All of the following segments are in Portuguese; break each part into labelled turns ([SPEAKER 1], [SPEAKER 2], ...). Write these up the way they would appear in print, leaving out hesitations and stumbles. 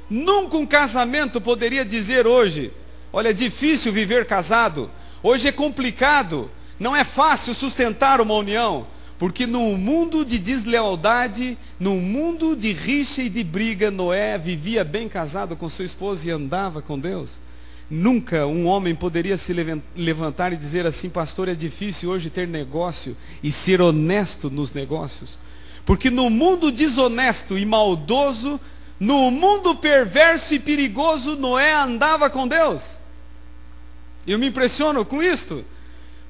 [SPEAKER 1] Nunca um casamento poderia dizer hoje: olha, é difícil viver casado, hoje é complicado, não é fácil sustentar uma união. Porque num mundo de deslealdade, num mundo de rixa e de briga, Noé vivia bem casado com sua esposa e andava com Deus. Nunca um homem poderia se levantar e dizer assim: pastor, é difícil hoje ter negócio e ser honesto nos negócios. Porque no mundo desonesto e maldoso, no mundo perverso e perigoso, Noé andava com Deus. Eu me impressiono com isto.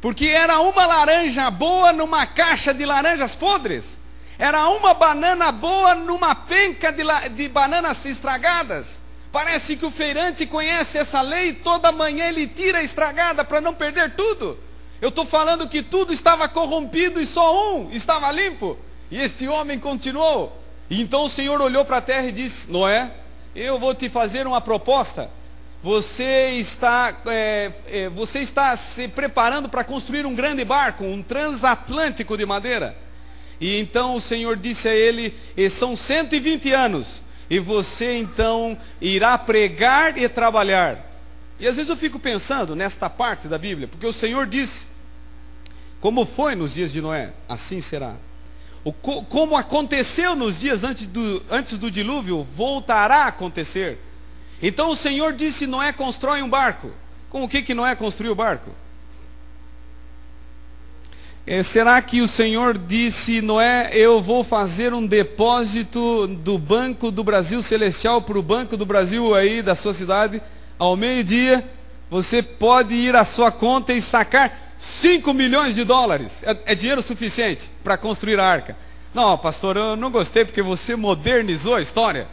[SPEAKER 1] Porque era uma laranja boa numa caixa de laranjas podres. Era uma banana boa numa penca de bananas estragadas. Parece que o feirante conhece essa lei, toda manhã ele tira a estragada para não perder tudo. Eu estou falando que tudo estava corrompido e só um estava limpo. E este homem continuou. E então o Senhor olhou para a terra e disse: Noé, eu vou te fazer uma proposta. Você está se preparando para construir um grande barco, um transatlântico de madeira. E então o Senhor disse a ele: são 120 anos, e você então irá pregar e trabalhar. E às vezes eu fico pensando nesta parte da Bíblia, porque o Senhor disse: como foi nos dias de Noé, assim será. Como aconteceu nos dias antes do dilúvio, voltará a acontecer. Então o Senhor disse: Noé, constrói um barco. Com o que Noé construiu o barco? Será que o Senhor disse: Noé, eu vou fazer um depósito do Banco do Brasil Celestial para o Banco do Brasil aí da sua cidade, ao meio-dia, você pode ir à sua conta e sacar 5 milhões de dólares. É dinheiro suficiente para construir a arca? Não, pastor, eu não gostei porque você modernizou a história.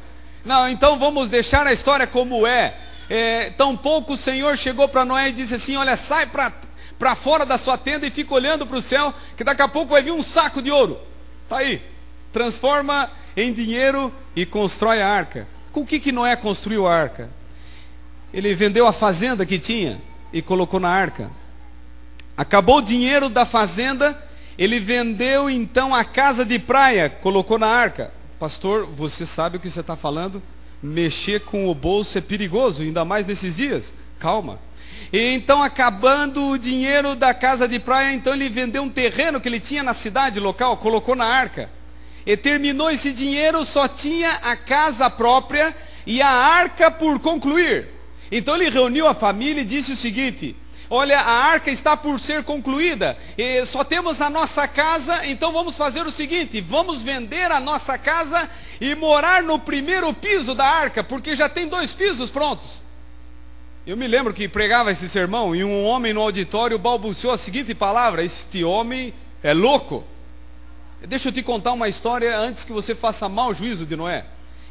[SPEAKER 1] Não, então vamos deixar a história como é. Tampouco o Senhor chegou para Noé e disse assim: olha, sai para fora da sua tenda e fica olhando para o céu, que daqui a pouco vai vir um saco de ouro. Está aí, transforma em dinheiro e constrói a arca. Com o que Noé construiu a arca? Ele vendeu a fazenda que tinha e colocou na arca. Acabou o dinheiro da fazenda, ele vendeu então a casa de praia, colocou na arca. Pastor, você sabe o que você está falando? Mexer com o bolso é perigoso, ainda mais nesses dias. Calma. E então, acabando o dinheiro da casa de praia, então ele vendeu um terreno que ele tinha na cidade local, colocou na arca. E terminou esse dinheiro, só tinha a casa própria e a arca por concluir. Então ele reuniu a família e disse o seguinte: olha, a arca está por ser concluída, e só temos a nossa casa, então vamos fazer o seguinte: vamos vender a nossa casa e morar no primeiro piso da arca, porque já tem 2 pisos prontos. Eu me lembro que pregava esse sermão, e um homem no auditório balbuciou a seguinte palavra: este homem é louco. Deixa eu te contar uma história antes que você faça mau juízo de Noé.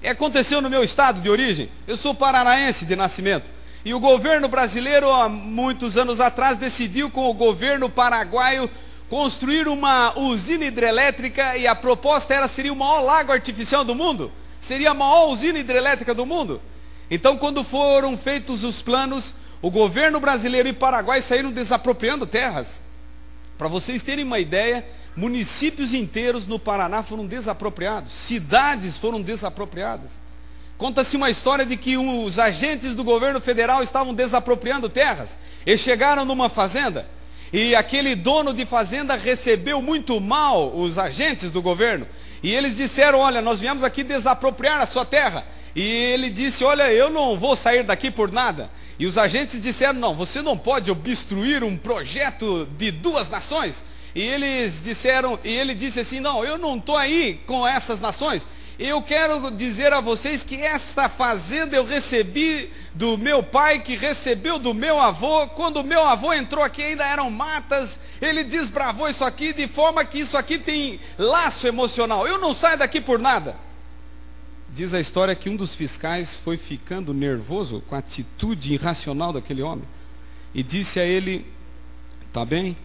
[SPEAKER 1] Aconteceu no meu estado de origem. Eu sou paranaense de nascimento. E o governo brasileiro, há muitos anos atrás, decidiu com o governo paraguaio construir uma usina hidrelétrica, e a proposta seria o maior lago artificial do mundo. Seria a maior usina hidrelétrica do mundo. Então, quando foram feitos os planos, o governo brasileiro e Paraguai saíram desapropriando terras. Para vocês terem uma ideia, municípios inteiros no Paraná foram desapropriados, cidades foram desapropriadas. Conta-se uma história de que os agentes do governo federal estavam desapropriando terras. Eles chegaram numa fazenda e aquele dono de fazenda recebeu muito mal os agentes do governo. E eles disseram: olha, nós viemos aqui desapropriar a sua terra. E ele disse: olha, eu não vou sair daqui por nada. E os agentes disseram: não, você não pode obstruir um projeto de 2 nações. E eles disseram, e ele disse assim: não, eu não estou aí com essas nações. Eu quero dizer a vocês que essa fazenda eu recebi do meu pai, que recebeu do meu avô. Quando o meu avô entrou aqui ainda eram matas. Ele desbravou isso aqui, de forma que isso aqui tem laço emocional. Eu não saio daqui por nada. Diz a história que um dos fiscais foi ficando nervoso com a atitude irracional daquele homem. E disse a ele: tá bem,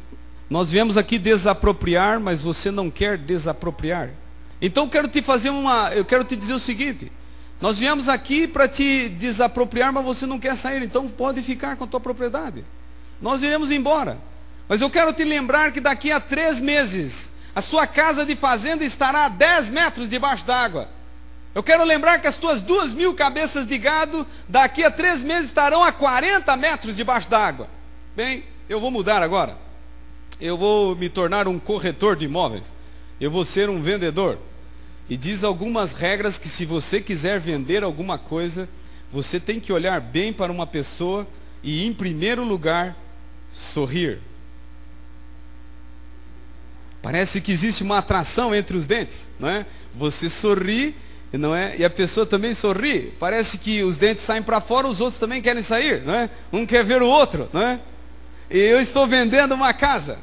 [SPEAKER 1] nós viemos aqui desapropriar, mas você não quer desapropriar. Então eu quero te dizer o seguinte: nós viemos aqui para te desapropriar, mas você não quer sair, então pode ficar com a tua propriedade. Nós iremos embora. Mas eu quero te lembrar que daqui a 3 meses, a sua casa de fazenda estará a 10 metros debaixo d'água. Eu quero lembrar que as tuas 2.000 cabeças de gado, daqui a 3 meses estarão a 40 metros debaixo d'água. Bem, eu vou mudar agora. Eu vou me tornar um corretor de imóveis. Eu vou ser um vendedor. E diz algumas regras que se você quiser vender alguma coisa, você tem que olhar bem para uma pessoa e, em primeiro lugar, sorrir. Parece que existe uma atração entre os dentes, não é? Você sorri, não é? E a pessoa também sorri. Parece que os dentes saem para fora, os outros também querem sair, não é? Um quer ver o outro, não é? E eu estou vendendo uma casa.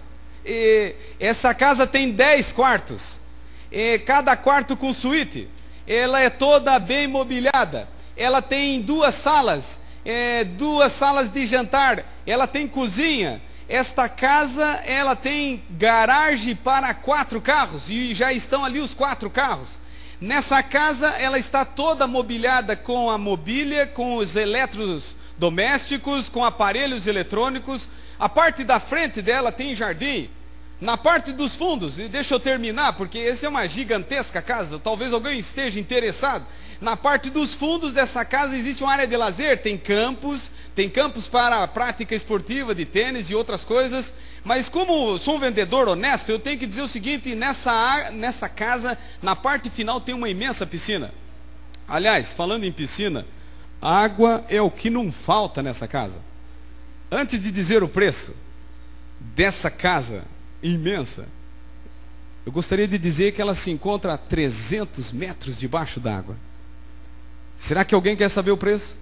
[SPEAKER 1] E essa casa tem 10 quartos. E cada quarto com suíte. Ela é toda bem mobiliada. Ela tem 2 salas, 2 salas de jantar. Ela tem cozinha. Esta casa, ela tem garagem para 4 carros. E já estão ali os 4 carros. Nessa casa, ela está toda mobiliada com a mobília, com os eletrodomésticos, com aparelhos eletrônicos. A parte da frente dela tem jardim. Na parte dos fundos, e deixa eu terminar, porque essa é uma gigantesca casa, talvez alguém esteja interessado. Na parte dos fundos dessa casa existe uma área de lazer, tem campos para a prática esportiva de tênis e outras coisas. Mas como sou um vendedor honesto, eu tenho que dizer o seguinte: nessa casa, na parte final tem uma imensa piscina. Aliás, falando em piscina, água é o que não falta nessa casa. Antes de dizer o preço dessa casa imensa, eu gostaria de dizer que ela se encontra a 300 metros debaixo d'água. Será que alguém quer saber o preço?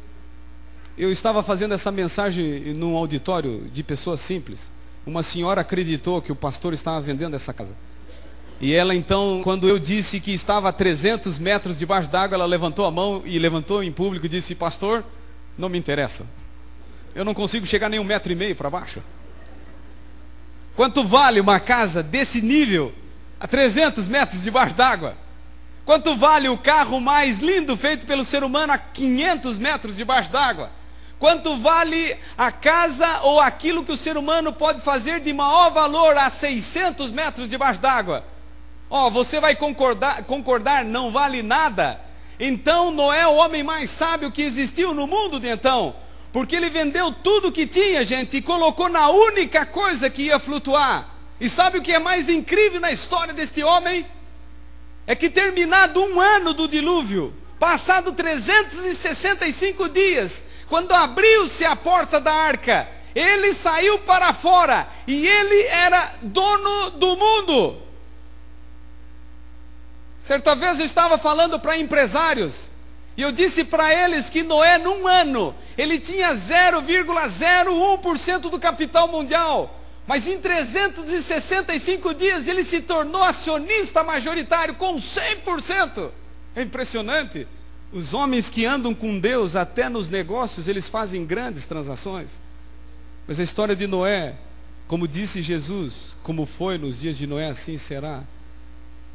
[SPEAKER 1] Eu estava fazendo essa mensagem num auditório de pessoas simples. Uma senhora acreditou que o pastor estava vendendo essa casa. E ela então, quando eu disse que estava a 300 metros debaixo d'água, ela levantou a mão e levantou em público e disse: pastor, não me interessa. Eu não consigo chegar nem 1,5 metro para baixo. Quanto vale uma casa desse nível, a 300 metros debaixo d'água? Quanto vale o carro mais lindo feito pelo ser humano a 500 metros debaixo d'água? Quanto vale a casa ou aquilo que o ser humano pode fazer de maior valor a 600 metros debaixo d'água? Você vai concordar, não vale nada. Então Noé é o homem mais sábio que existiu no mundo de então. Porque ele vendeu tudo que tinha, gente, e colocou na única coisa que ia flutuar. E sabe o que é mais incrível na história deste homem? É que terminado 1 ano do dilúvio, passado 365 dias, quando abriu-se a porta da arca, ele saiu para fora, e ele era dono do mundo. Certa vez eu estava falando para empresários, e eu disse para eles que Noé, num ano, ele tinha 0,01% do capital mundial. Mas em 365 dias ele se tornou acionista majoritário com 100%. É impressionante. Os homens que andam com Deus, até nos negócios, eles fazem grandes transações. Mas a história de Noé, como disse Jesus, como foi nos dias de Noé, assim será.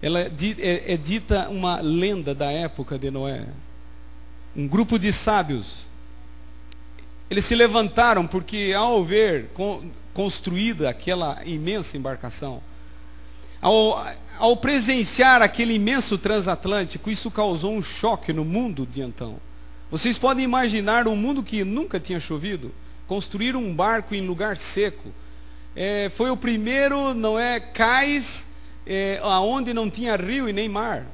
[SPEAKER 1] Ela é dita uma lenda da época de Noé. Um grupo de sábios, eles se levantaram porque ao ver construída aquela imensa embarcação, ao presenciar aquele imenso transatlântico, isso causou um choque no mundo de então. Vocês podem imaginar um mundo que nunca tinha chovido, construir um barco em lugar seco. Foi o primeiro, não é, cais, aonde não tinha rio e nem mar.